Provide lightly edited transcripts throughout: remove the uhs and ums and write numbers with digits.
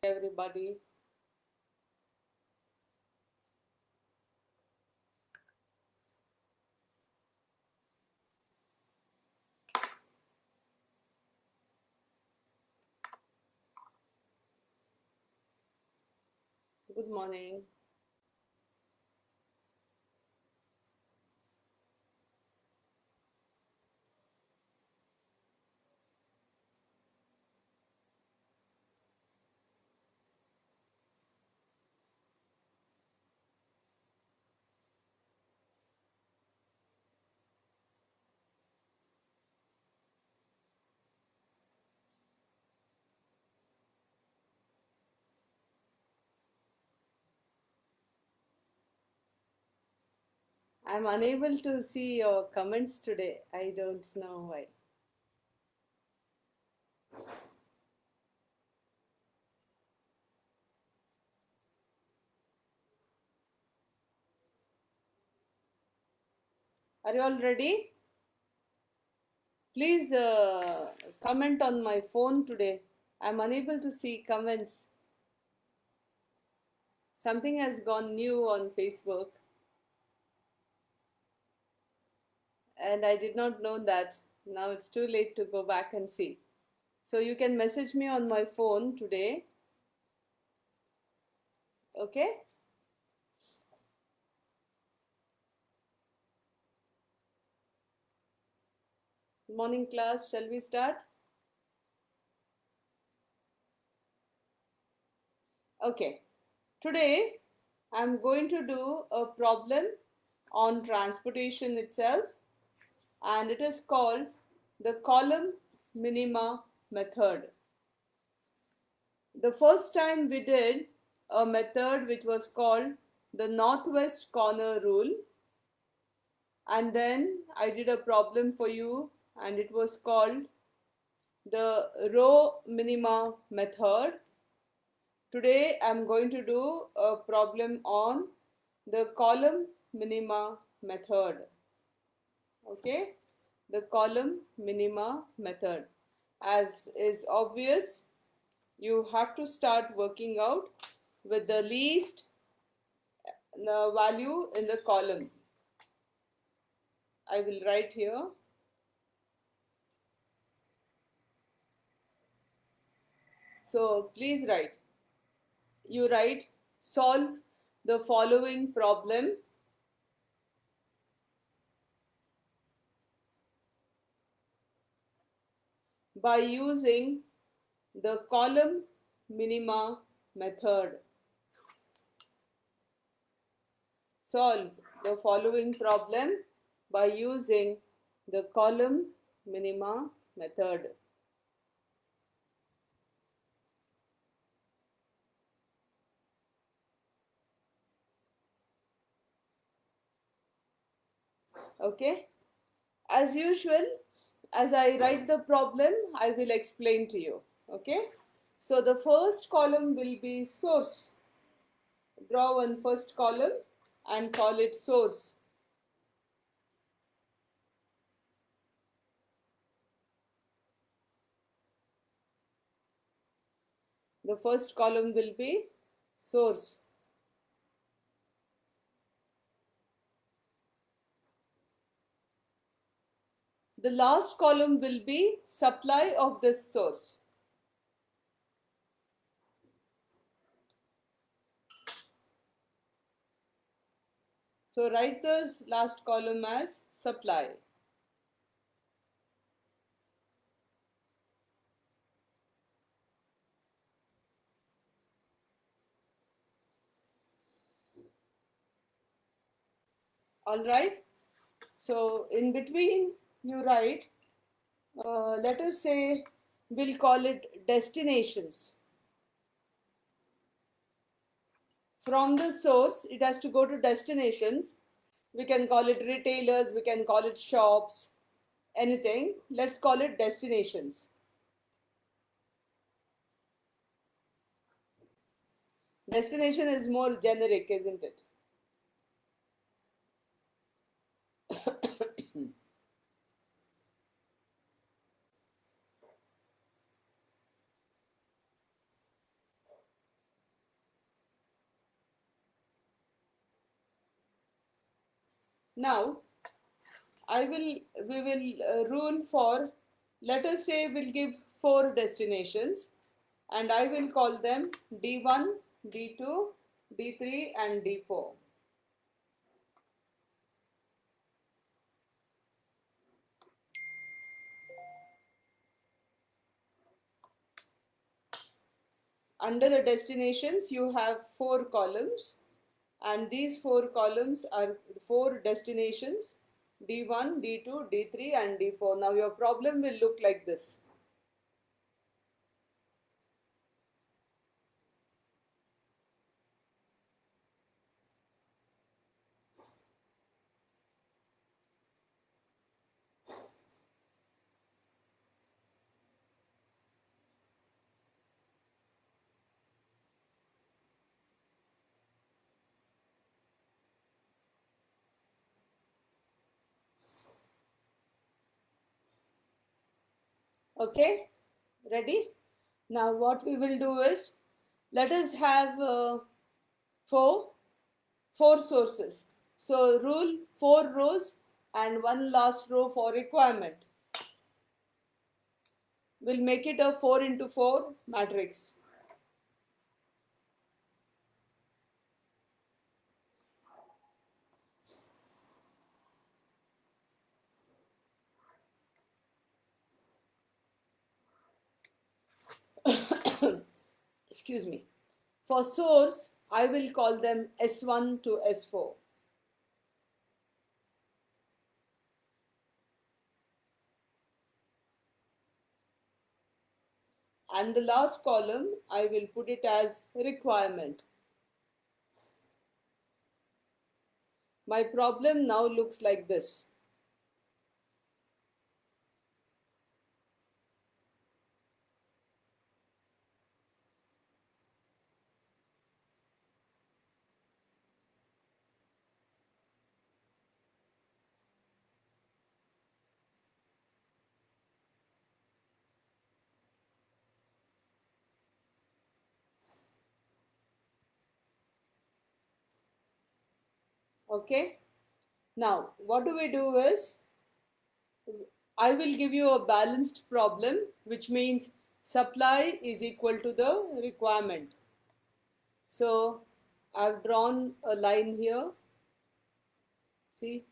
everybody. Good morning. I'm unable to see your comments today. I don't know why. Are you all ready? Please comment on my phone today. I'm unable to see comments. Something has gone new on Facebook, and I did not know that. Now it's too late to go back and see. So you can message me on my phone today. Okay? Morning class, shall we start? Okay. Today I'm going to do a problem on transportation itself, and it is called the column minima method. The first time we did a method which was called the northwest corner rule, and then I did a problem for you and it was called the row minima method. Today I'm going to do a problem on the column minima method. Okay, the column minima method. As is obvious, you have to start working out with the least value in the column. I will write here. So please write. You write, solve the following problem by using the column minima method. Solve the following problem by using the column minima method. Okay? As usual, as I write the problem, I will explain to you. Okay? So the first column will be source. Draw one first column and call it source. The first column will be source. The last column will be supply of this source. So write this last column as supply. All right. So in between you write, let us say we'll call it destinations. From the source, it has to go to destinations. We can call it retailers, we can call it shops, anything. Let's call it destinations. Destination is more generic, isn't it? Now we will rule for, let us say we'll give 4 destinations, and I will call them D1, D2, D3 and D4. Under the destinations you have 4 columns, and these 4 columns are 4 destinations: D1, D2, D3 and D4. Now your problem will look like this. Okay, ready? Now what we will do is, let us have four sources. So rule 4 rows and 1 last row for requirement. We'll make it a 4 into 4 matrix. Excuse me. For source, I will call them S1 to S4. And the last column, I will put it as requirement. My problem now looks like this. Okay. Now, what do we do is, I will give you a balanced problem, which means supply is equal to the requirement. So, I've drawn a line here. See?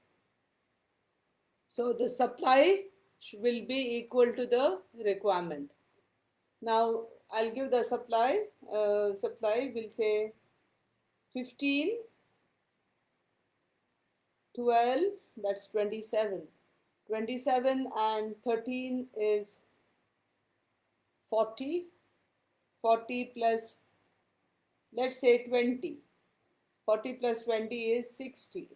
So, the supply will be equal to the requirement. Now, I'll give the supply. Supply will say 15, 12, that's 27. 27 and 13 is 40. 40 plus, let's say 20. 40 plus 20 is 60.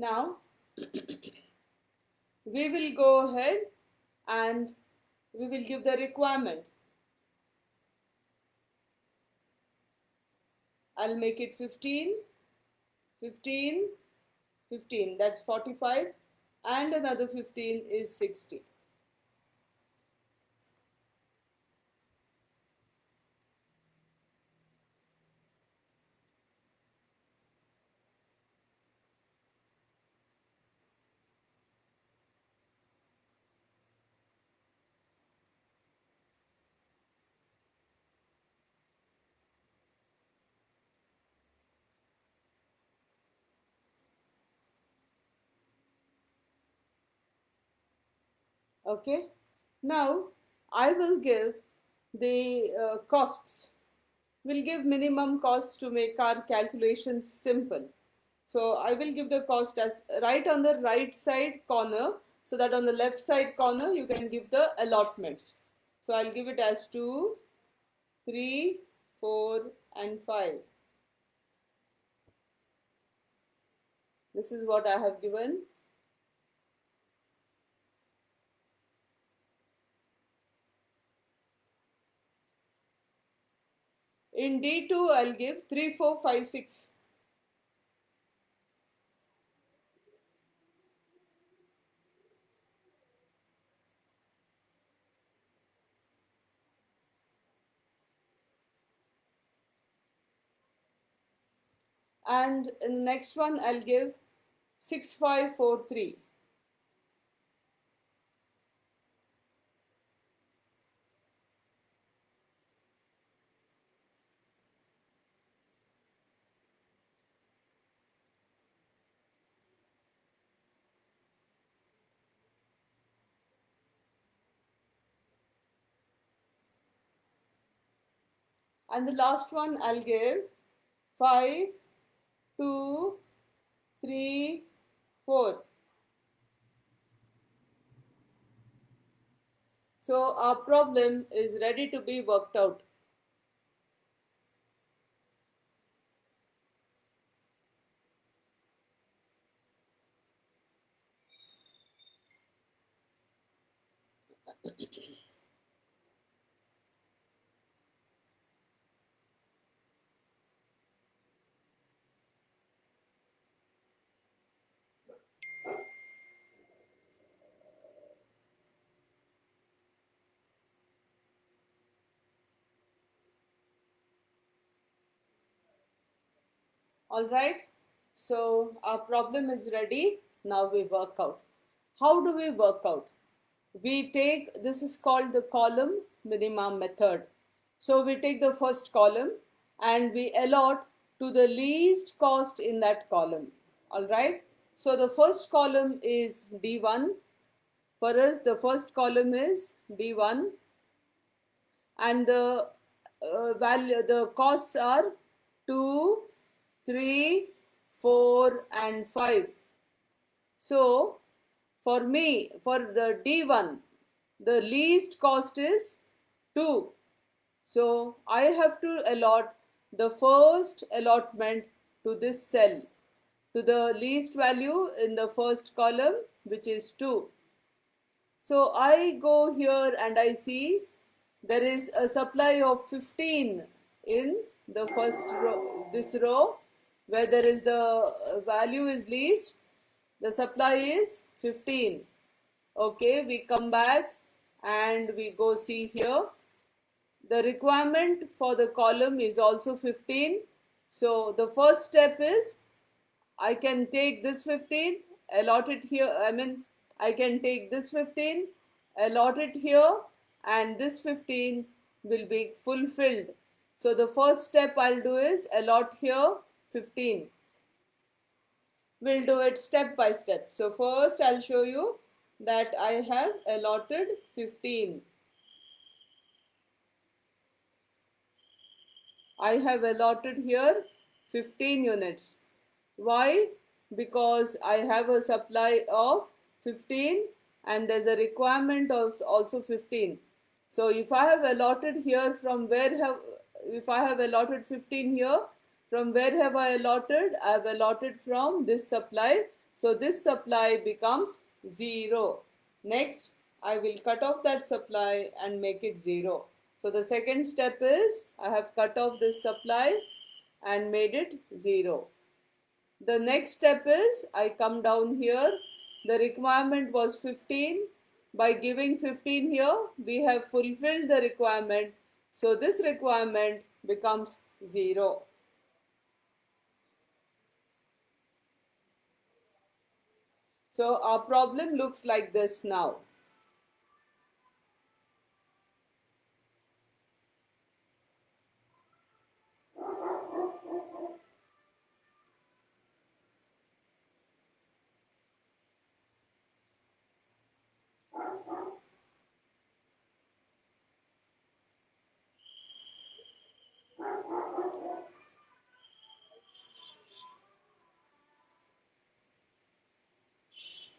Now, we will go ahead and we will give the requirement. I'll make it 15, 15, 15, that's 45, and another 15 is 60. Okay. Now, I will give the costs. We'll give minimum cost to make our calculations simple. So I will give the cost as right on the right side corner, so that on the left side corner you can give the allotments. So I'll give it as 2, 3, 4 and 5. This is what I have given. In D2, I'll give 3, 4, 5, 6. And in the next one, I'll give 6, 5, 4, 3. And the last one, I'll give 5, 2, 3, 4. So our problem is ready to be worked out. Alright, so our problem is ready. Now we work out. How do we work out? We take, this is called the column minima method. So we take the first column and we allot to the least cost in that column. Alright, so the first column is D1. For us, the first column is D1 and the the costs are 2, 3, 4 and 5. So for me, for the D1, the least cost is 2. So I have to allot the first allotment to this cell, to the least value in the first column, which is 2. So I go here and I see there is a supply of 15 in the first row, this row, where there is the value is least, the supply is 15. Okay, we come back and we go see here. The requirement for the column is also 15. So the first step is I can take this 15, allot it here. I can take this 15, allot it here, and this 15 will be fulfilled. So the first step I'll do is allot here 15. We'll do it step by step. So first I'll show you that I have allotted 15. I have allotted here 15 units. Why? Because I have a supply of 15 and there's a requirement of also 15. So if I have allotted here if I have allotted 15 here, from where have I allotted? I have allotted from this supply. So this supply becomes 0. Next, I will cut off that supply and make it 0. So the second step is I have cut off this supply and made it 0. The next step is I come down here. The requirement was 15. By giving 15 here, we have fulfilled the requirement. So this requirement becomes 0. So our problem looks like this now.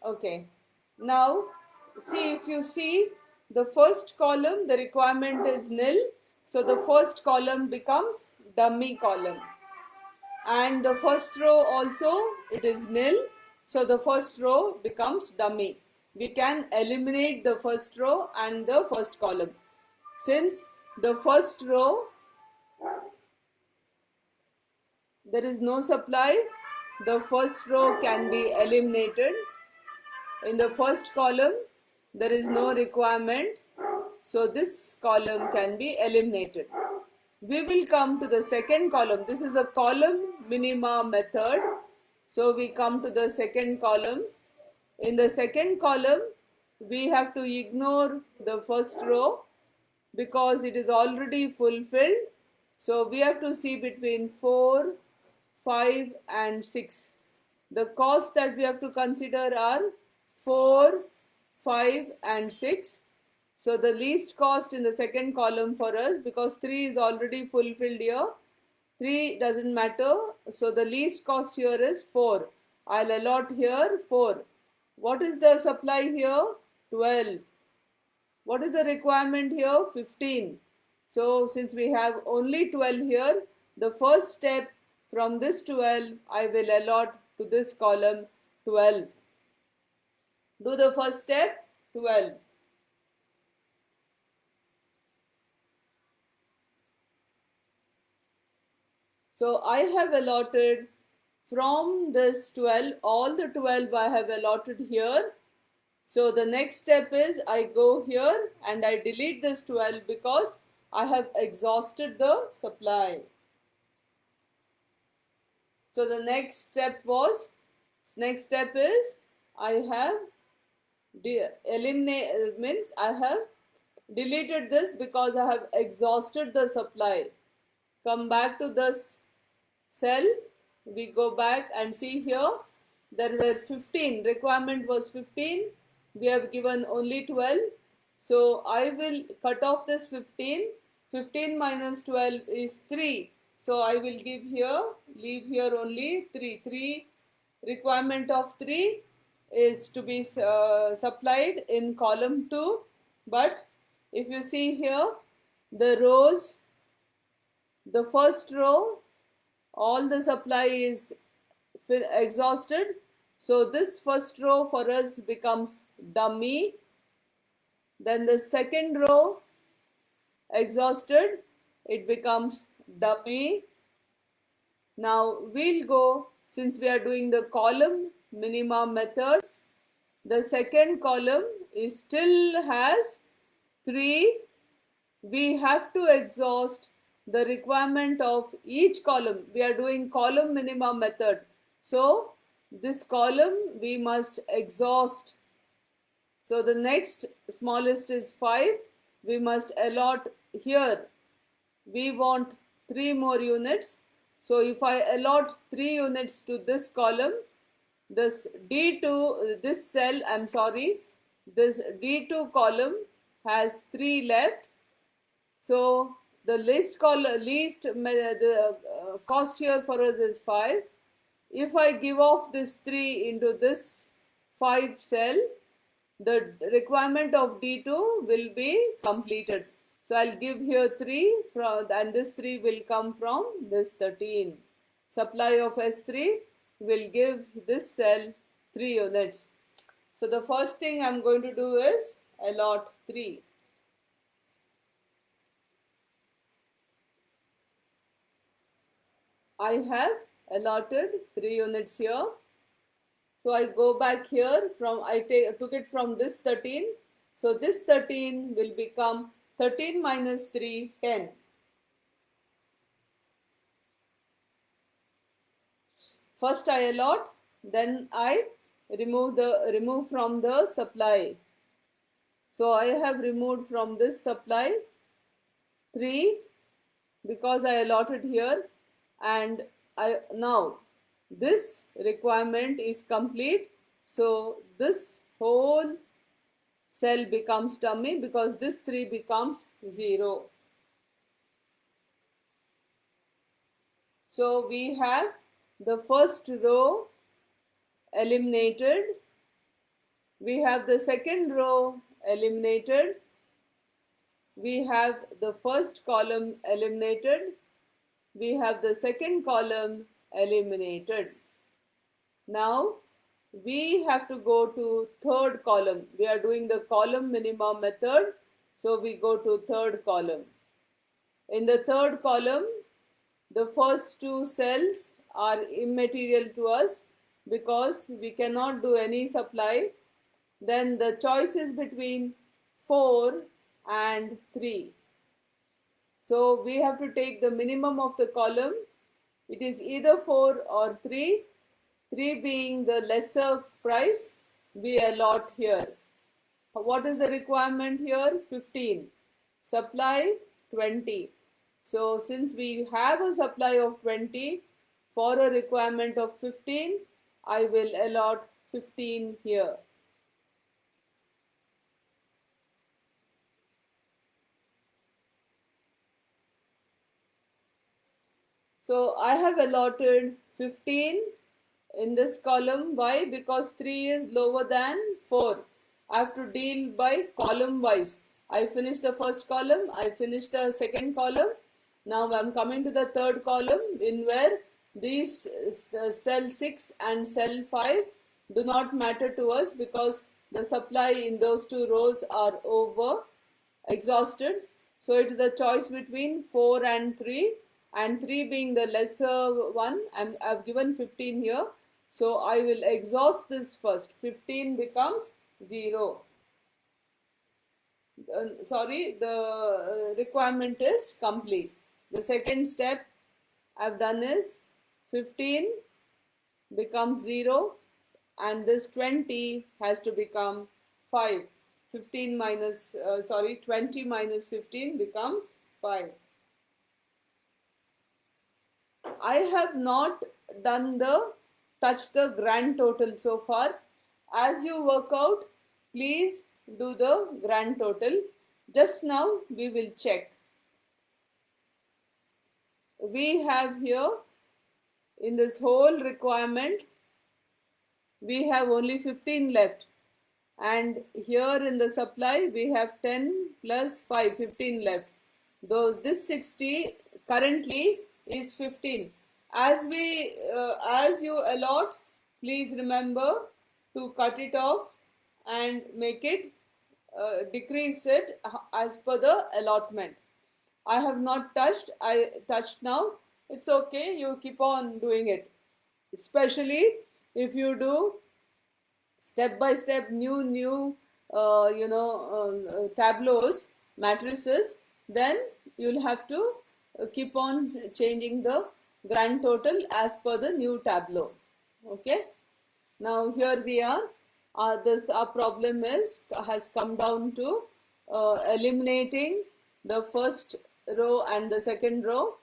Okay, now see, if you see the first column, the requirement is nil. So the first column becomes dummy column. And the first row also, it is nil, so the first row becomes dummy. We can eliminate the first row and the first column. Since the first row there is no supply, the first row can be eliminated. In the first column there is no requirement, so this column can be eliminated. We will come to the second column. This is a column minima method. So we come to the second column. In the second column, we have to ignore the first row because it is already fulfilled. So we have to see between 4, 5 and 6. The costs that we have to consider are 4, 5 and 6. So the least cost in the second column for us, because 3 is already fulfilled here, 3 doesn't matter. So the least cost here is 4. I'll allot here 4. What is the supply here? 12. What is the requirement here? 15. So since we have only 12 here, the first step from this 12, I will allot to this column 12. Do the first step, 12. So I have allotted from this 12, all the 12 I have allotted here. So the next step is I go here and I delete this 12 because I have exhausted the supply. So the next step is I have means I have deleted this because I have exhausted the supply. Come back to this cell, we go back and see here there were 15, requirement was 15, we have given only 12, so I will cut off this 15, 15 minus 12 is 3, so I will give here, leave here only 3, requirement of 3 is to be supplied in column 2, but if you see here the rows, the first row, all the supply is exhausted. So this first row for us becomes dummy. Then the second row exhausted, it becomes dummy. Now we'll go, since we are doing the column minima method, the second column is still has 3. We have to exhaust the requirement of each column. We are doing column minima method. So this column we must exhaust. So the next smallest is 5. We must allot here. We want 3 more units. So if I allot 3 units to this column, this D2, this cell, this D2 column has 3 left. So the cost here for us is 5. If I give off this 3 into this 5 cell, the requirement of D2 will be completed. So I'll give here 3 and this 3 will come from this 13. Supply of S3 will give this cell 3 units. So the first thing I'm going to do is allot 3. I have allotted 3 units here. So I go back here I took it from this 13. So this 13 will become 13 minus 3, 10. First I allot, then I remove from the supply. So I have removed from this supply 3 because I allotted here, and now this requirement is complete. So this whole cell becomes dummy because this 3 becomes 0. So we have the first row eliminated. We have the second row eliminated. We have the first column eliminated. we have the second column eliminated. Now we have to go to third column. We are doing the column minima method, so we go to third column. In the third column, the first two cells are immaterial to us because we cannot do any supply. Then the choice is between 4 and 3. So we have to take the minimum of the column. It is either 4 or 3. 3 being the lesser price, we allot here. What is the requirement here? 15. Supply 20. So since we have a supply of 20 for a requirement of 15, I will allot 15 here. So I have allotted 15 in this column. Why? Because 3 is lower than 4. I have to deal by column wise. I finished the first column, I finished the second column. Now I'm coming to the third column, in where these cell 6 and cell 5 do not matter to us because the supply in those two rows are over, exhausted. So it is a choice between 4 and 3, and 3 being the lesser one. I've given 15 here. So I will exhaust this first. 15 becomes 0. Sorry, the requirement is complete. The second step I've done is 15 becomes 0 and this 20 has to become 5. 20 minus 15 becomes 5. I have not done the touch the grand total so far. As you work out, please do the grand total. Just now we will check. We have here in this whole requirement, we have only 15 left, and here in the supply we have 10 plus 5, 15 left. This 60 currently is 15. As you allot, please remember to cut it off and make it decrease it as per the allotment. I have not touched. I touched now. It's okay. You keep on doing it. Especially if you do step by step new tableaus, matrices, then you'll have to keep on changing the grand total as per the new tableau. Okay. Now here we are. Our problem has come down to eliminating the first row and the second row,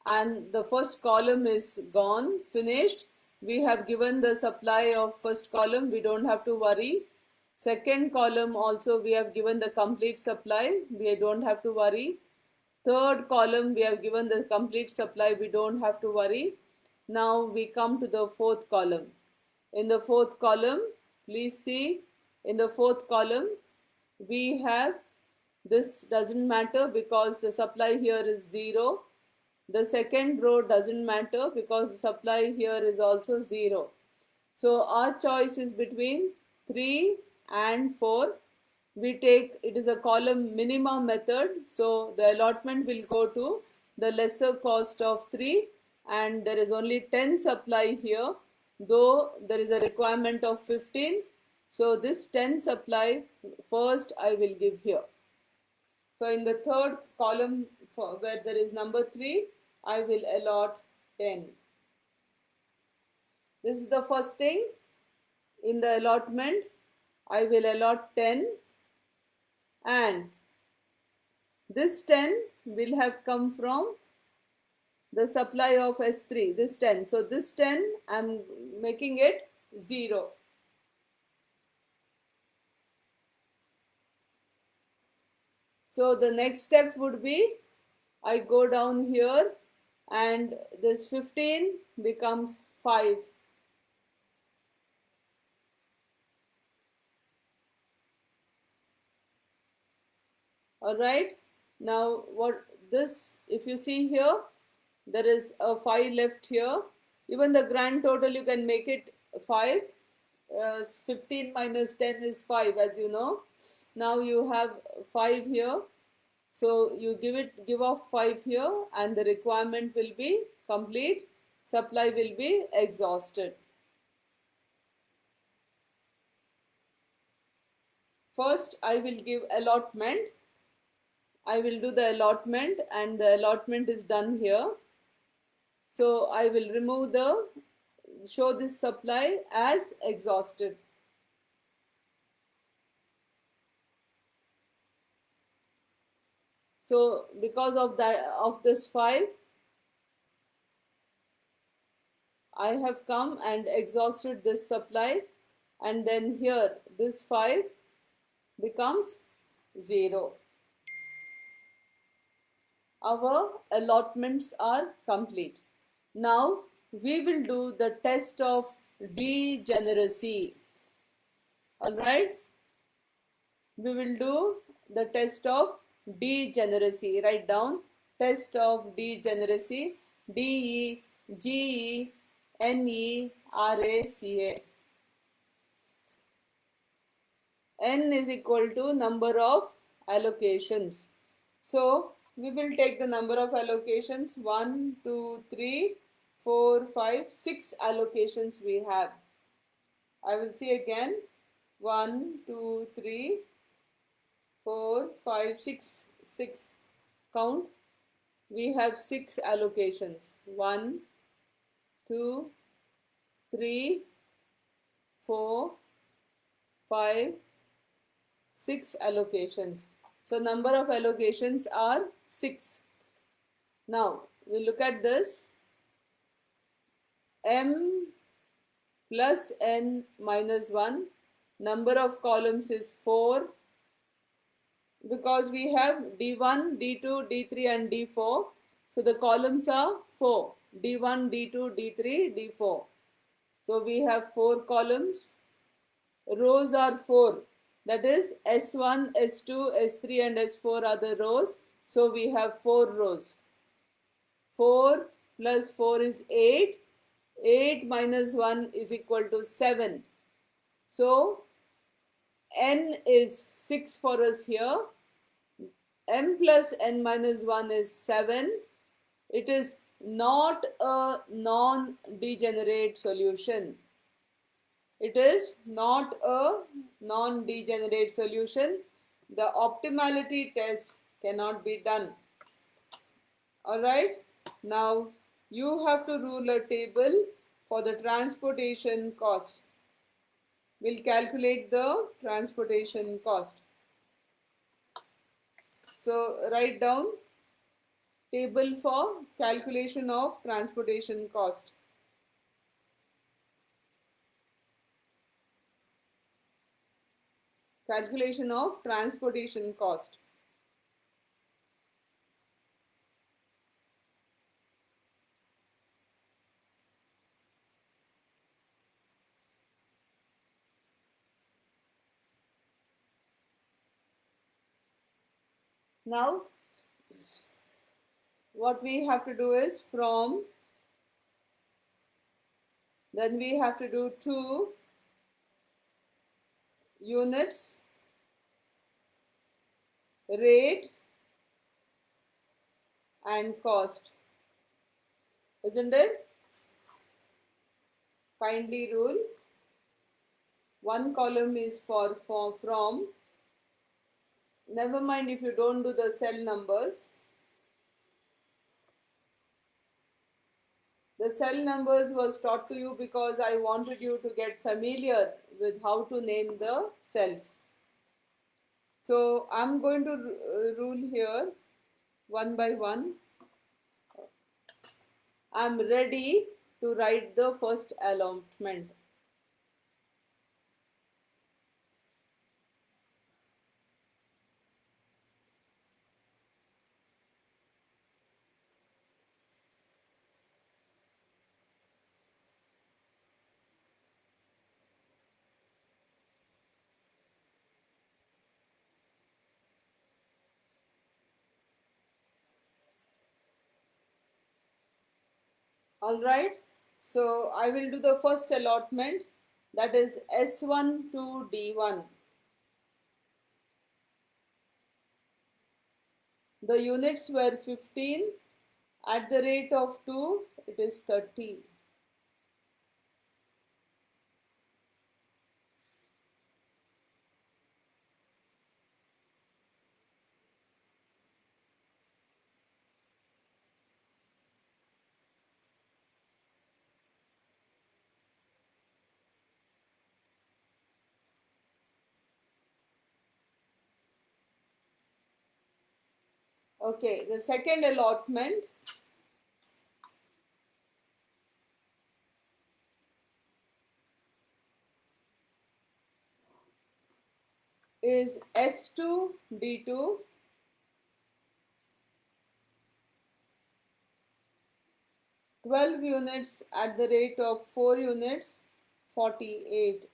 and the first column is gone, finished. We have given the supply of first column, we don't have to worry. Second column also we have given the complete supply, we don't have to worry. Third column we have given the complete supply, we don't have to worry. Now we come to the fourth column. In the fourth column, please see, in the fourth column we have, this doesn't matter because the supply here is 0. The second row doesn't matter because the supply here is also 0. So our choice is between 3 and 4. We take, it is a column minima method, so the allotment will go to the lesser cost of 3, and there is only 10 supply here, though there is a requirement of 15. So this 10 supply first I will give here. So in the third column where there is number 3, I will allot 10. This is the first thing. In the allotment, I will allot 10, and this 10 will have come from the supply of S3, this 10. So this 10, I am making it 0. So the next step would be, I go down here and this 15 becomes 5. Alright, now what this, if you see here, there is a 5 left here. Even the grand total you can make it 5. 15 minus 10 is 5, as you know. Now you have 5 here, so you give off 5 here, and the requirement will be complete. Supply will be exhausted. First, I will give allotment. I will do the allotment, and the allotment is done here. So I will remove show this supply as exhausted. So because of this 5, I have come and exhausted this supply, and then here this 5 becomes 0. Our allotments are complete. Now we will do the test of degeneracy. Alright, we will do the test of degeneracy. Write down test of degeneracy. DEGENERACA. N is equal to number of allocations. So we will take the number of allocations. 1, 2, 3, 4, 5, 6 allocations we have. I will see again. 1, 2, 3, 4, 5, 6. 6. Count. We have 6 allocations. 1, 2, 3, 4, 5, 6 allocations. So number of allocations are 6. Now we look at this. M plus N minus 1. Number of columns is 4. Because we have D1, D2, D3 and D4. So the columns are 4. D1, D2, D3, D4. So we have 4 columns. Rows are 4. That is S1, S2, S3 and S4 are the rows. So we have 4 rows. 4 plus 4 is 8. 8 minus 1 is equal to 7. So N is 6 for us here. M plus N minus 1 is 7. It is not a non-degenerate solution. It is not a non-degenerate solution. The optimality test cannot be done. Alright, now you have to rule a table for the transportation cost. We'll calculate the transportation cost. So write down table for calculation of transportation cost. Calculation of transportation cost. Now what we have to do is then we have to do 2 units, rate and cost, isn't it? Kindly rule. One column is from. Never mind if you don't do the cell numbers. The cell numbers was taught to you because I wanted you to get familiar with how to name the cells. So I'm going to rule here one by one. I'm ready to write the first allotment. All right, so I will do the first allotment, that is S1 to D1. The units were 15. At the rate of 2, it is 30. Okay, the second allotment is S2 D2. 12 units at the rate of 4 units, 48.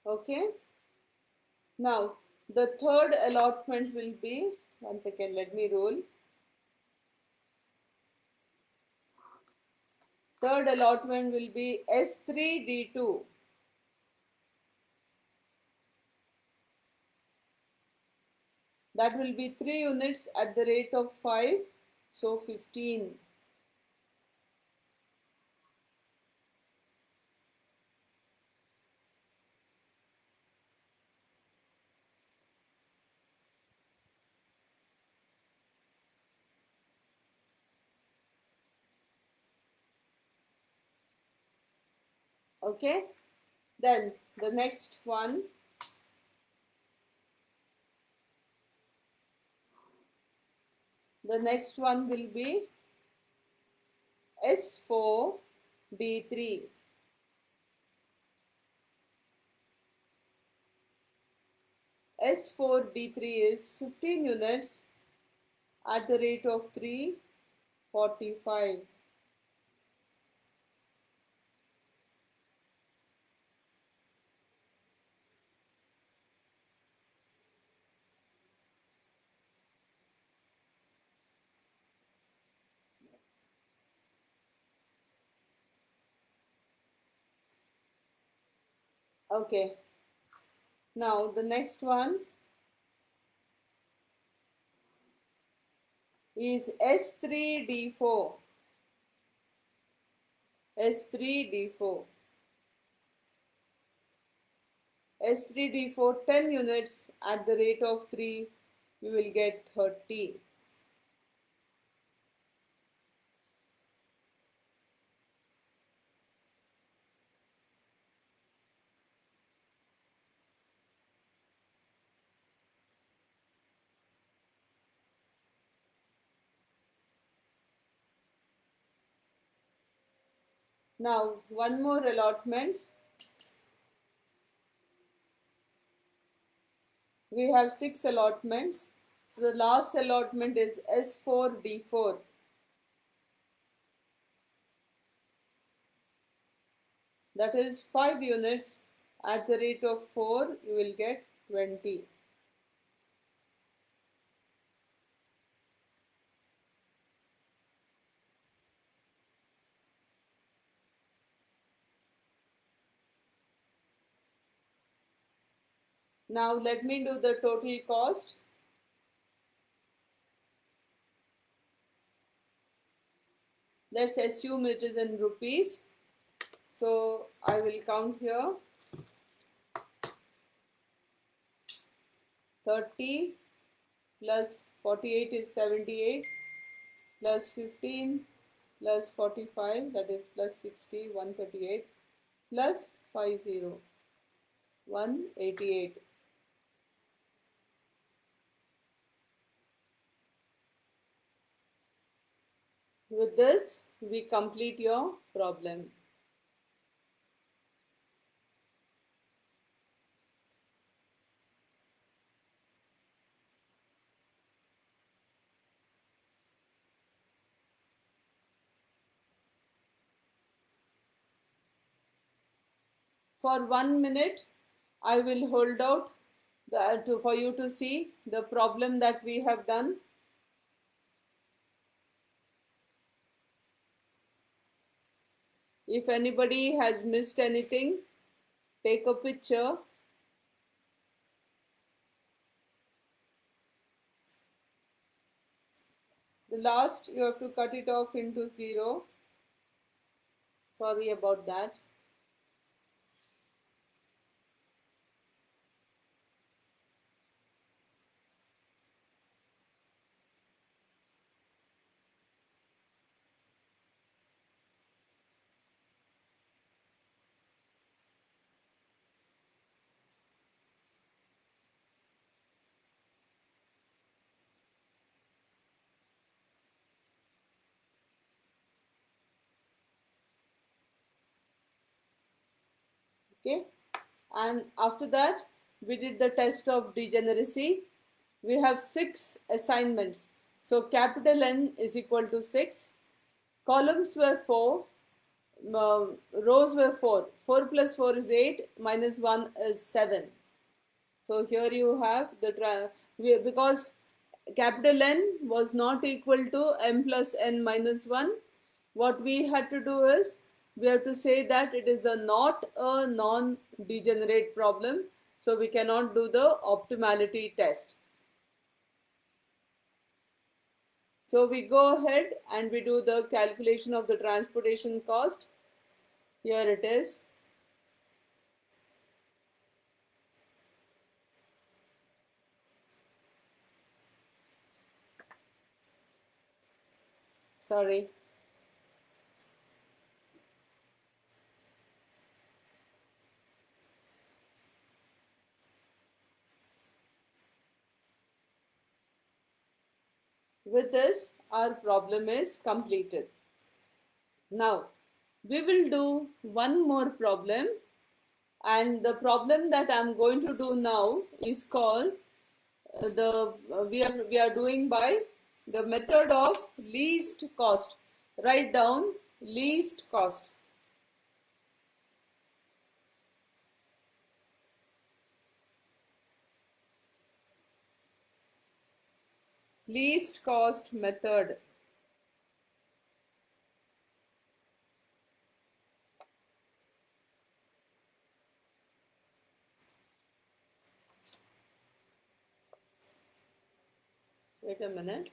Okay. Now, the third allotment will be, one second, let me roll. Third allotment will be S3 D2. That will be 3 units at the rate of 5, so 15. Okay. Then the next one, will be S4 D3. S4 D3 is 15 units at the rate of 345. Okay. Now the next one is S3 D4. S3 D4. S3 D4, 10 units at the rate of 3, you will get 30. Now, one more allotment. We have 6 allotments. So the last allotment is S4 D4. That is 5 units at the rate of 4, you will get 20. Now let me do the total cost. Let's assume it is in rupees. So I will count here. 30 plus 48 is 78, plus 15 plus 45, that is plus 60, 138, plus 50, 188. With this, we complete your problem. For 1 minute, I will hold out for you to see the problem that we have done. If anybody has missed anything, take a picture. The last, you have to cut it off into 0. Sorry about that. Okay, and after that we did the test of degeneracy. We have 6 assignments. So capital N is equal to 6. Columns were 4. Rows were 4. 4 plus 4 is 8. Minus 1 is 7. So here you have the because capital N was not equal to m plus n minus 1. What we had to do is we have to say that it is not a non-degenerate problem. So we cannot do the optimality test. So we go ahead and we do the calculation of the transportation cost. Here it is. Sorry. With this, our problem is completed. Now, we will do one more problem, and the problem that I'm going to do now is called we are doing by the method of least cost. Write down least cost. Least cost method. Wait a minute.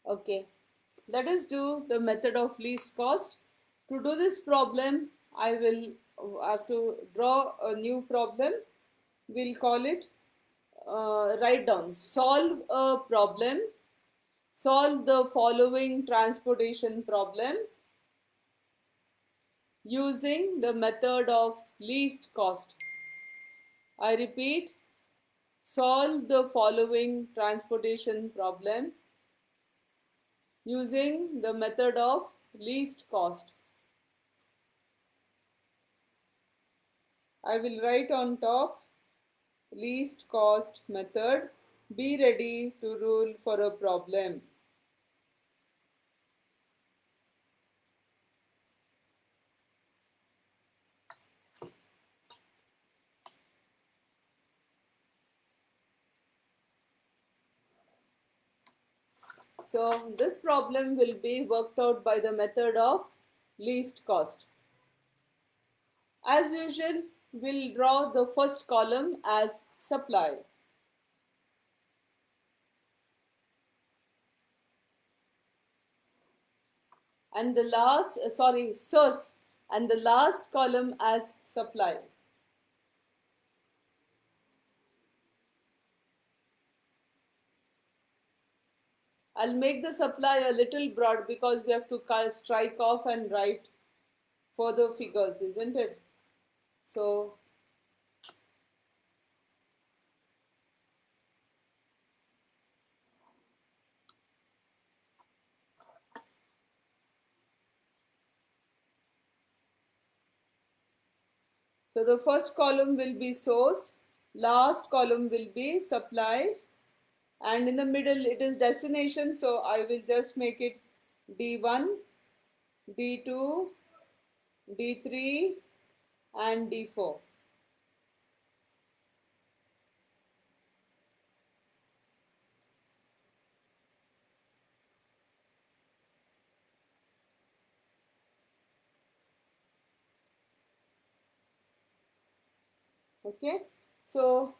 Okay, let us do the method of least cost. To do this problem, I will have to draw a new problem. We'll call it, write down, solve a problem, solve the following transportation problem using the method of least cost. I repeat, solve the following transportation problem using the method of least cost. I will write on top least cost method. Be ready to rule for a problem. So this problem will be worked out by the method of least cost. As usual, we'll draw the first column as supply. And the last, source, and the last column as supply. I'll make the supply a little broad because we have to strike off and write further figures, isn't it? So So the first column will be source, last column will be supply, and in the middle it is destination. So I will just make it D1, D2, D3 and D4. Okay, so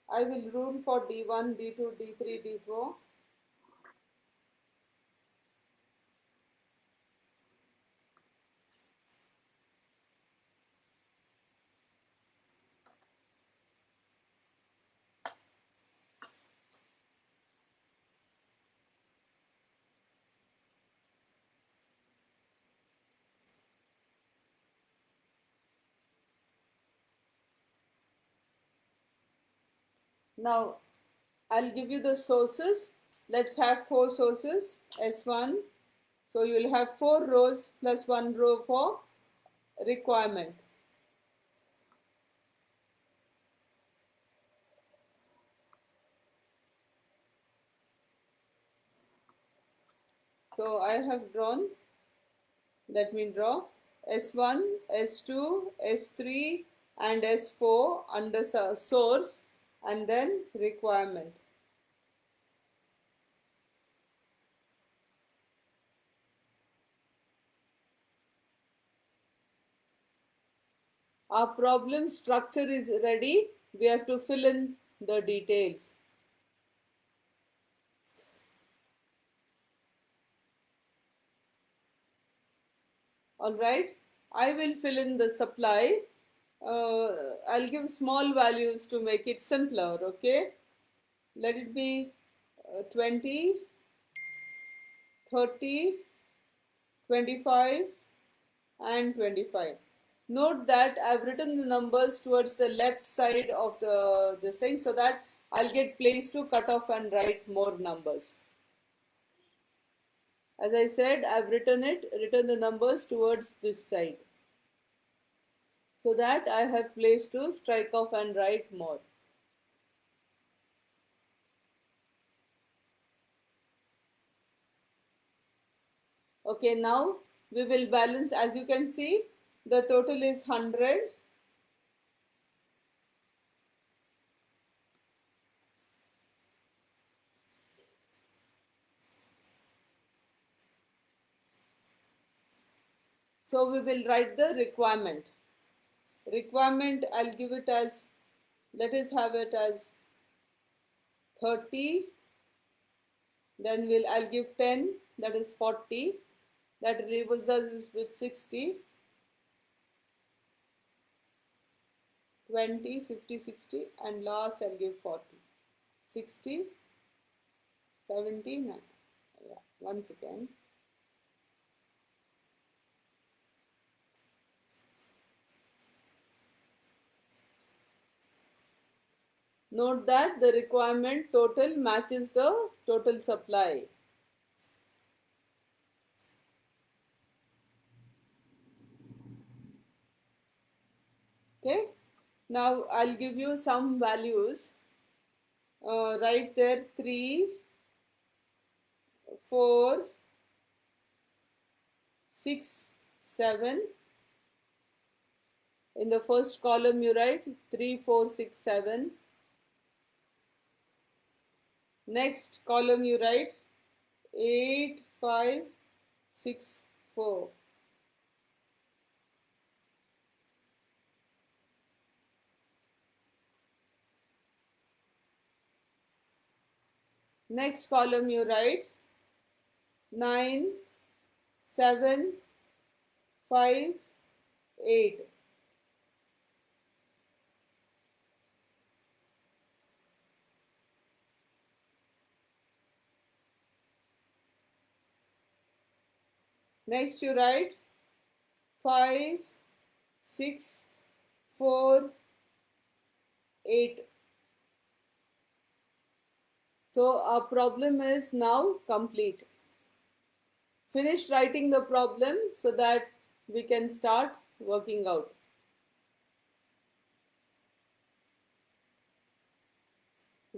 I will rule for D1, D2, D3, D4. Now I'll give you the sources. Let's have 4 sources, S1. So you'll have 4 rows plus 1 row for requirement. So I have drawn, let me draw S1, S2, S3 and S4 under source and then requirement. Our problem structure is ready. We have to fill in the details. Alright, I will fill in the supply. I'll give small values to make it simpler, okay? Let it be 20, 30, 25 and 25. Note that I've written the numbers towards the left side of this thing so that I'll get place to cut off and write more numbers. As I said, I've written the numbers towards this side so that I have place to strike off and write more. Okay, now we will balance. As you can see, the total is 100. So we will write the requirement. Requirement, I'll give it as, let us have it as 30. Then I'll give 10, that is 40. That leaves us with 60. 20, 50, 60 and last I'll give 40. 60, 70, 9. Yeah, once again. Note that the requirement total matches the total supply. Okay, now I'll give you some values. Right there 3, 4, 6, 7. In the first column you write 3, 4, 6, 7. Next column you write 8, 5, 6, 4. Next column you write 9, 7, 5, 8. Next you write 5, 6, 4, 8. So our problem is now complete. Finish writing the problem so that we can start working out.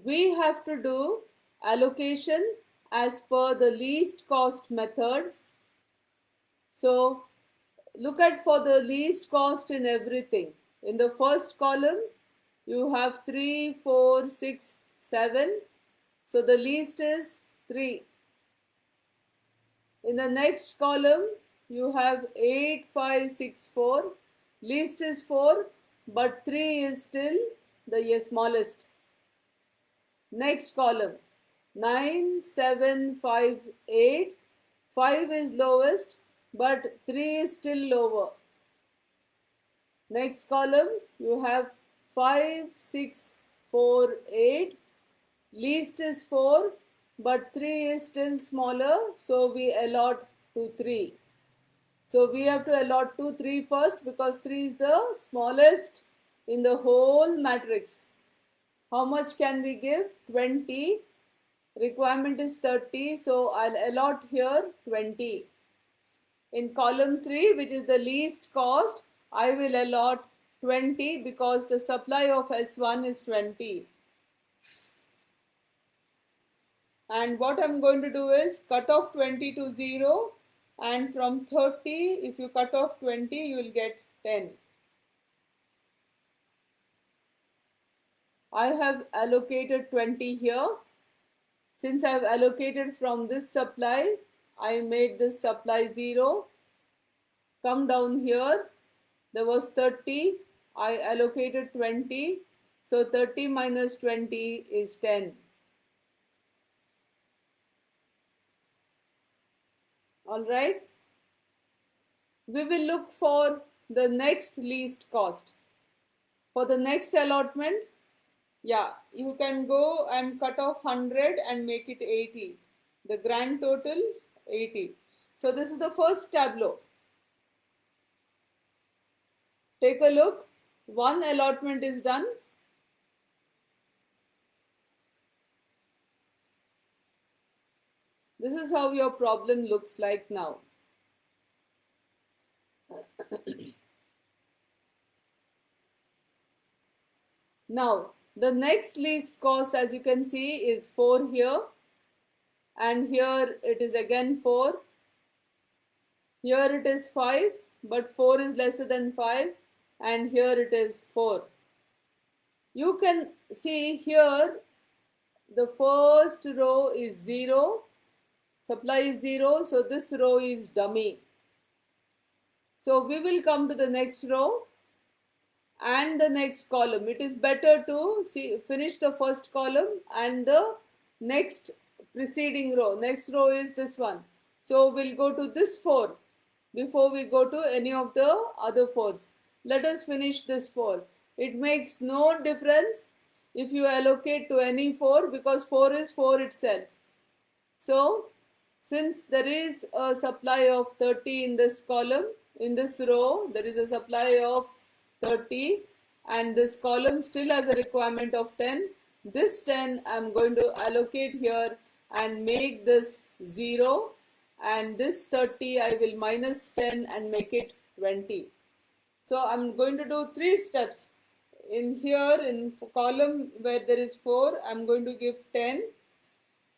we have to do allocation as per the least cost method. So look at for the least cost in everything. In the first column, you have 3, 4, 6, 7. So the least is 3. In the next column, you have 8, 5, 6, 4. Least is 4, but 3 is still the smallest. Next column, 9, 7, 5, 8. 5 is lowest, but 3 is still lower. Next column, you have 5, 6, 4, 8. Least is 4, but 3 is still smaller, so we allot to 3. So we have to allot to 3 first because 3 is the smallest in the whole matrix. How much can we give? 20. Requirement is 30, so I'll allot here 20. In column 3, which is the least cost, I will allot 20 because the supply of S1 is 20. And what I'm going to do is cut off 20 to 0, and from 30, if you cut off 20, you will get 10. I have allocated 20 here. Since I have allocated from this supply, I made this supply 0. Come down here, there was 30, I allocated 20, so 30 minus 20 is 10. Alright, we will look for the next least cost. For the next allotment, yeah, you can go and cut off 100 and make it 80. The grand total 80. So this is the first tableau. Take a look. One allotment is done. This is how your problem looks like now. Now, the next least cost, as you can see, is 4 here, and here it is again 4. Here it is 5, but 4 is lesser than 5, and here it is 4. You can see here the first row is 0, supply is 0, so this row is dummy. So we will come to the next row and the next column. It is better to finish the first column and the next preceding row. Next row is this one. So we'll go to this 4 before we go to any of the other 4s. Let us finish this 4. It makes no difference if you allocate to any 4 because 4 is 4 itself. So since there is a supply of 30 in this column, in this row, there is a supply of 30 and this column still has a requirement of 10. This 10 I'm going to allocate here and make this 0, and this 30 I will minus 10 and make it 20. So I'm going to do 3 steps. In here, in column where there is 4, I'm going to give 10.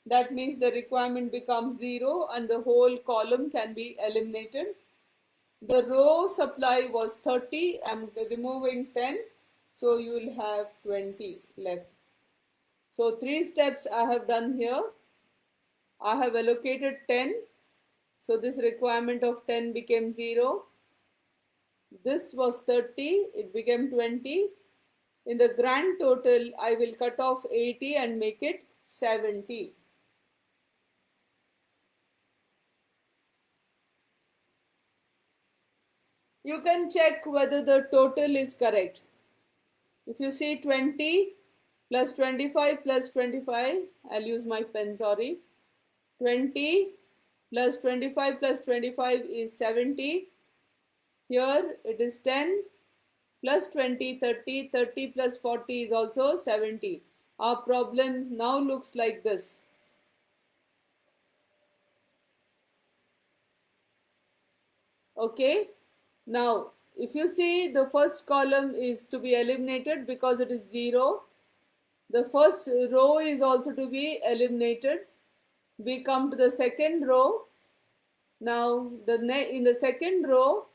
That means the requirement becomes 0 and the whole column can be eliminated. The row supply was 30, I'm removing 10, so you will have 20 left. So 3 steps I have done here. I have allocated 10, so this requirement of 10 became 0. This was 30, it became 20. In the grand total, I will cut off 80 and make it 70. You can check whether the total is correct. If you see 20 plus 25 plus 25, I'll use my pen, sorry. 20 plus 25 plus 25 is 70. Here it is 10 plus 20, 30, 30 plus 40 is also 70. Our problem now looks like this. Okay. Now, if you see the first column is to be eliminated because it is 0. The first row is also to be eliminated. We come to the second row. Now in the second row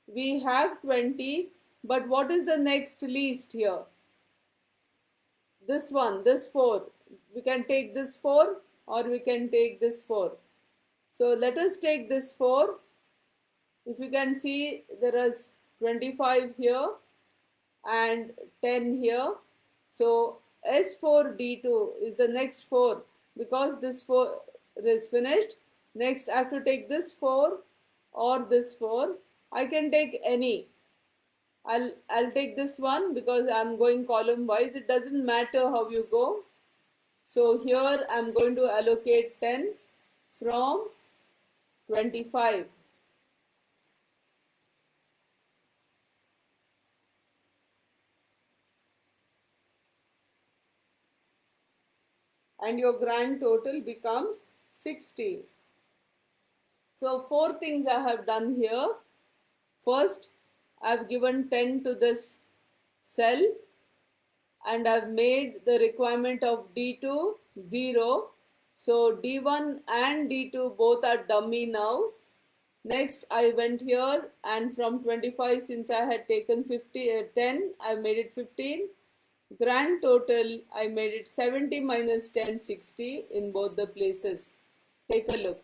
we have 20, but what is the next least here? This one, this 4. We can take this 4 or we can take this 4. So let us take this 4. If you can see, there is 25 here and 10 here. So S4D2 is the next 4 because this 4 is finished. Next I have to take this 4 or this 4. I can take any. I'll take this one because I'm going column wise. It doesn't matter how you go. So here I'm going to allocate 10 from 25. And your grand total becomes 60. So 4 things I have done here. First, I've given 10 to this cell and I've made the requirement of D2 0. So D1 and D2 both are dummy now. Next, I went here and from 25, since I had taken 10, I made it 15. Grand total, I made it 70 minus 10, 60 in both the places. Take a look.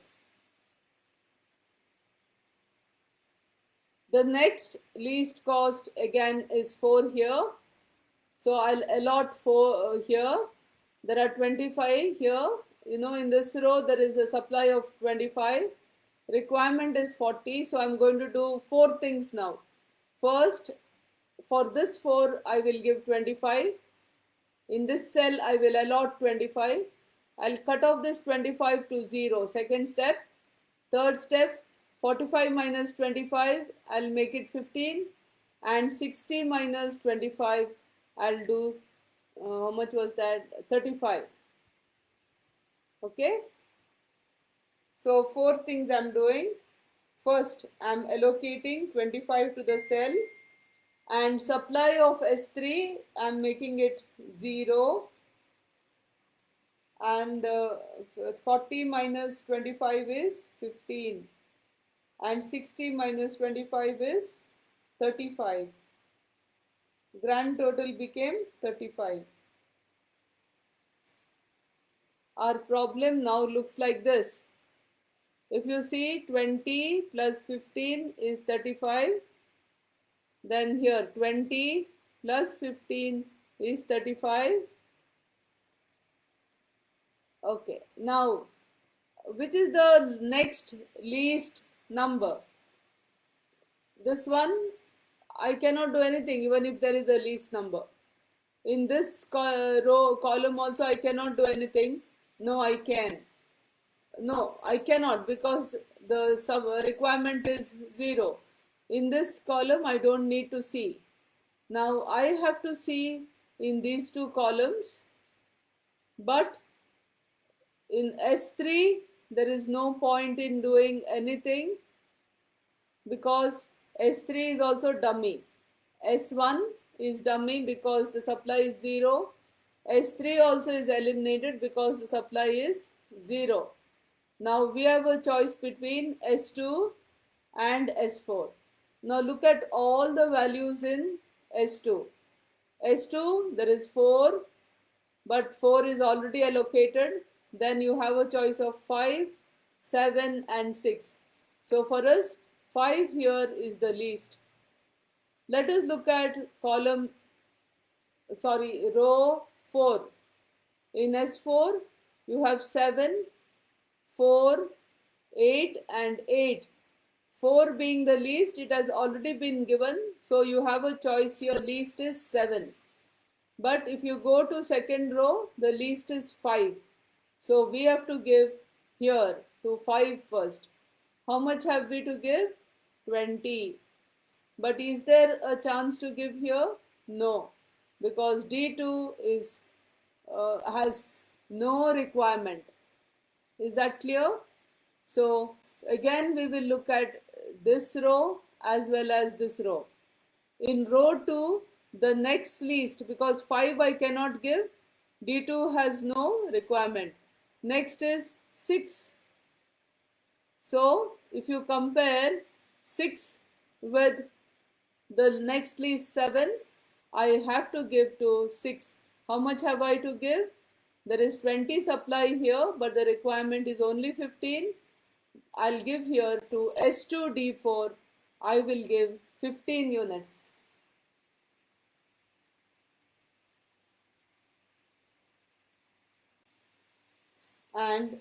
The next least cost again is 4 here. So I'll allot 4 here. There are 25 here. In this row there is a supply of 25. Requirement is 40. So I'm going to do 4 things now. First, for this 4 I will give 25. In this cell I will allot 25. I'll cut off this 25 to 0. Second step. Third step, 45 minus 25, I'll make it 15, and 60 minus 25, I'll do, how much was that? 35. Okay. So 4 things I'm doing. First, I'm allocating 25 to the cell, and supply of S3, I'm making it 0, and 40 minus 25 is 15. And 60 minus 25 is 35. Grand total became 35. Our problem now looks like this. If you see 20 plus 15 is 35. Then here 20 plus 15 is 35. Okay, now which is the next least number? This one, I cannot do anything even if there is a least number. In this row column also I cannot do anything. No, I can. No, I cannot because the requirement is 0. In this column I don't need to see. Now I have to see in these 2 columns, but in S3 there is no point in doing anything because S3 is also dummy. S1 is dummy because the supply is 0. S3 also is eliminated because the supply is 0. Now we have a choice between S2 and S4. Now look at all the values in S2. S2 there is 4, but 4 is already allocated. Then you have a choice of 5, 7 and 6. So for us 5 here is the least. Let us look at row 4. In S4 you have 7, 4, 8 and 8. 4 being the least, it has already been given. So you have a choice here, least is 7. But if you go to second row, the least is 5. So we have to give here to 5 first. How much have we to give? 20. But is there a chance to give here? No, because D2 has no requirement. Is that clear? So again we will look at this row as well as this row. In row 2, the next least, because 5 I cannot give, D2 has no requirement. Next is 6. So if you compare 6 with the next is 7, I have to give to 6. How much have I to give? There is 20 supply here, but the requirement is only 15. I'll give here to S2D4, I will give 15 units. And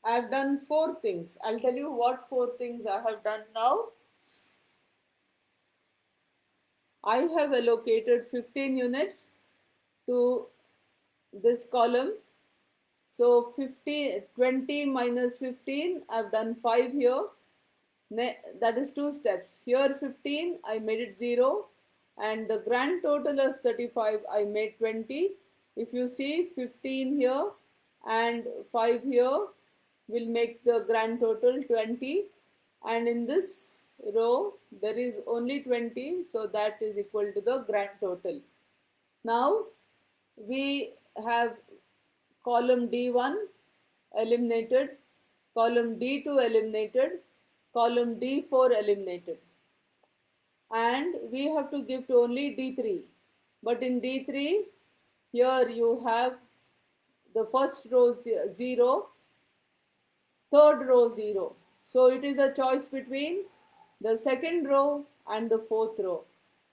I've done 4 things. I'll tell you what 4 things I have done now. I have allocated 15 units to this column. So 20 minus 15, I've done 5 here. That is 2 steps. Here 15, I made it 0. And the grand total of 35, I made 20. If you see 15 here and 5 here will make the grand total 20. And in this row, there is only 20. So that is equal to the grand total. Now, we have column D1 eliminated, column D2 eliminated, column D4 eliminated. And we have to give to only D3. But in D3, here you have the first row 0, third row 0. So it is a choice between the second row and the fourth row.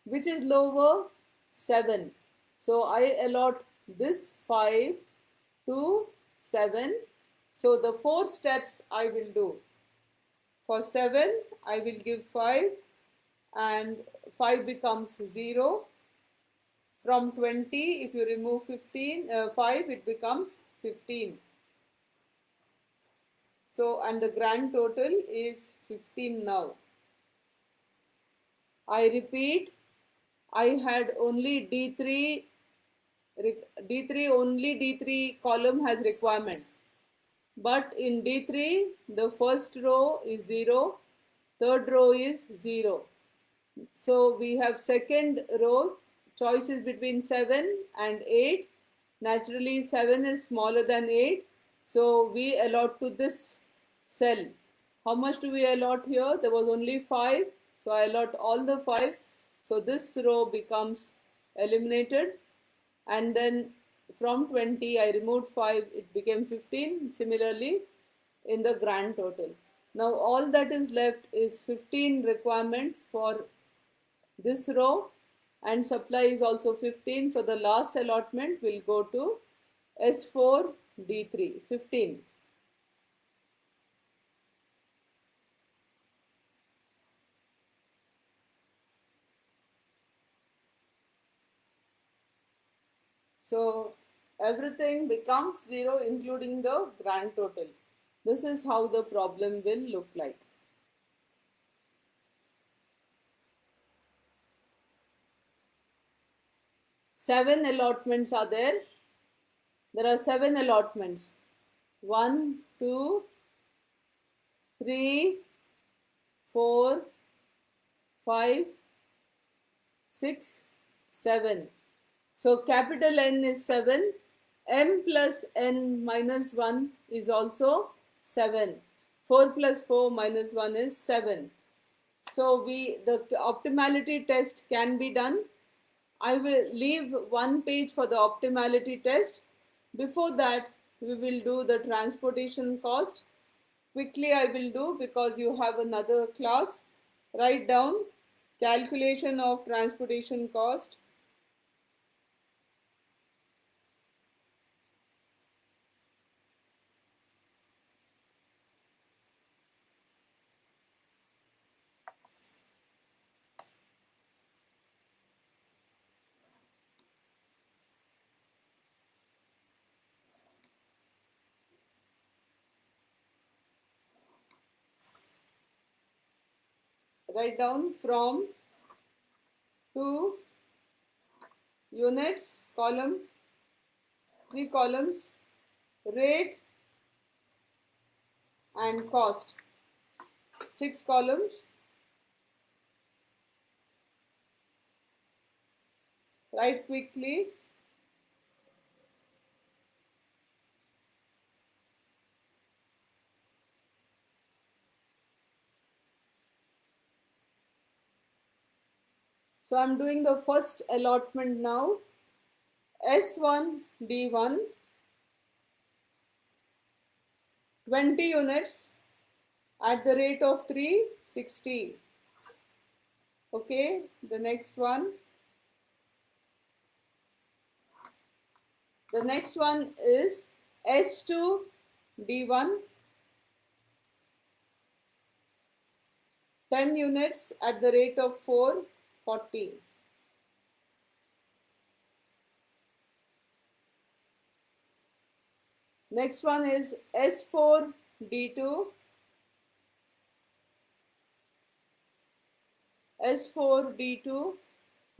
Which is lower? 7. So I allot this 5 to 7. So the 4 steps I will do. For 7, I will give 5 and 5 becomes 0. From 20, if you remove 5, it becomes 15. So, and the grand total is 15 now. I repeat, I had only D3 column has requirement. But in D3, the first row is 0, third row is 0. So we have second row, choices between 7 and 8. Naturally, 7 is smaller than 8. So we allot to this cell. How much do we allot here? There was only 5. So I allot all the 5. So this row becomes eliminated. And then from 20, I removed 5. It became 15. Similarly, in the grand total. Now all that is left is 15 requirement for this row, and supply is also 15. So the last allotment will go to S4 D3, 15. So everything becomes 0 including the grand total. This is how the problem will look like. Seven allotments are there. There are 7 allotments. 1, 2, 3, 4, 5, 6, 7. So capital N is 7. M plus N minus 1 is also 7. 4 plus 4 minus 1 is 7. So the optimality test can be done. I will leave one page for the optimality test. Before that, we will do the transportation cost. Quickly I will do because you have another class. Write down calculation of transportation cost. Write down from to units, column, 3 columns, rate and cost, 6 columns, Write quickly. So I'm doing the first allotment now. S1 D1, 20 units at the rate of 360. Okay, the next one. The next one is S2 D1, 10 units at the rate of 440. Next one is S4 D2, S4 D2,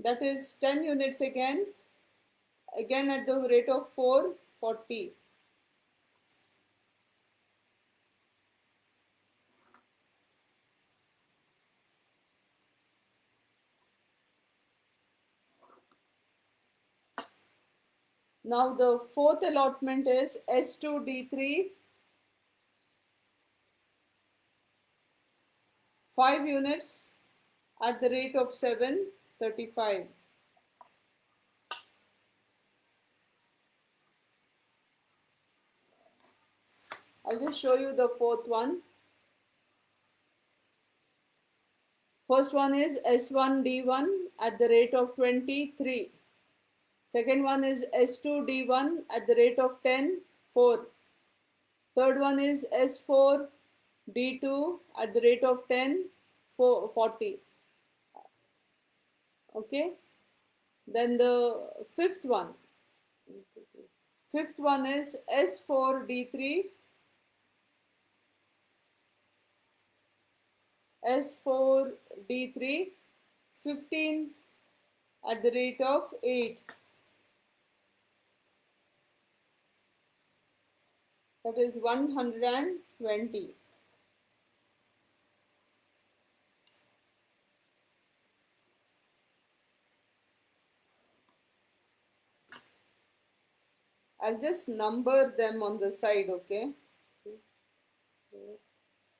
that is 10 units again at the rate of 440. Now the fourth allotment is S2 D3, 5 units at the rate of 735. I'll just show you the fourth one. First one is S1 D1 at the rate of 23. Second one is S2 D1 at the rate of 10, 4. Third one is S4 D2 at the rate of 10, 40. Okay. Then the fifth one. Fifth one is S4 D3, S4 D3, 15 at the rate of 8. That is 120. I'll just number them on the side, okay? 3, 4,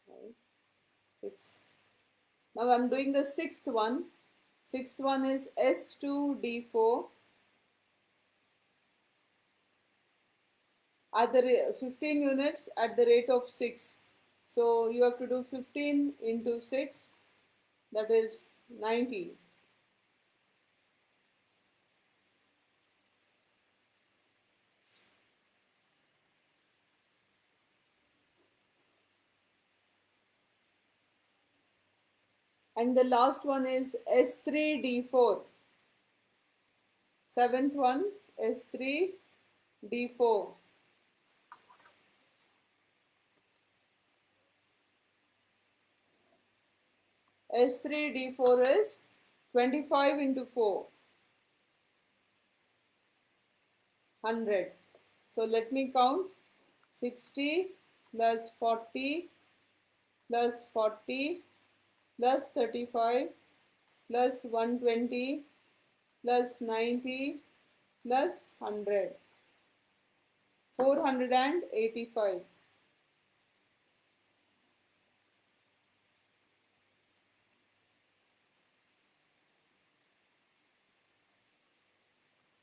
5, 6. Now I'm doing the sixth one. Sixth one is S2 D4 at the 15 units at the rate of 6. So you have to do 15 into 6, that is 90. And the last one is S3 D4. Seventh one, S3 D4. S3 D4 is 25 into 4, 100. So let me count. 60 plus 40 plus 40 plus 35 plus 120 plus 90 plus 100. 485.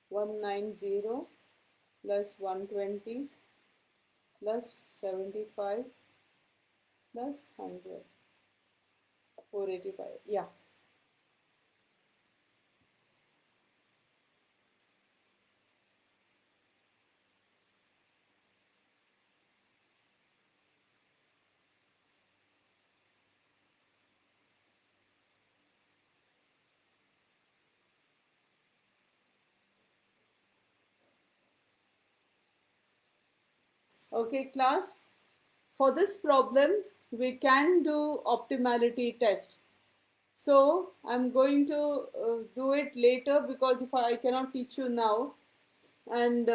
One nine zero plus 120 plus 75 plus 100. 485. Yeah. Okay, class. For this problem, we can do optimality test. So I'm going to do it later, because if I cannot teach you now, and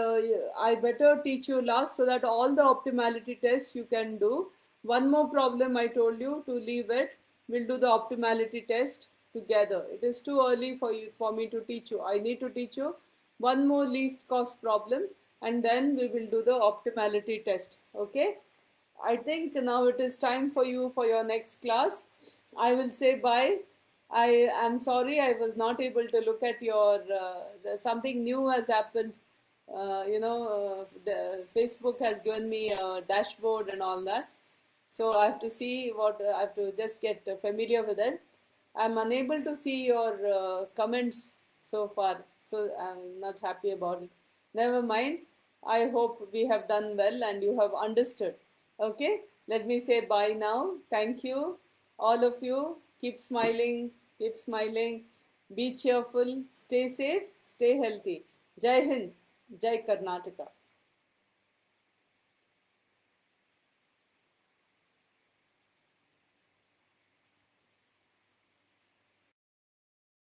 I better teach you last, so that all the optimality tests you can do. One more problem I told you to leave it. We'll do the optimality test. together. It is too early for me to teach you. I need to teach you one more least cost problem, and then we will do the optimality test. Okay. I think now it is time for you for your next class. I will say bye. I am sorry I was not able to look at your. Something new has happened. The Facebook has given me a dashboard and all that. So I have to see what I have to just get familiar with it. I'm unable to see your comments so far, so I'm not happy about it. Never mind. I hope we have done well and you have understood. Okay, let me say bye now. Thank you, all of you. Keep smiling, keep smiling. Be cheerful, stay safe, stay healthy. Jai Hind, Jai Karnataka.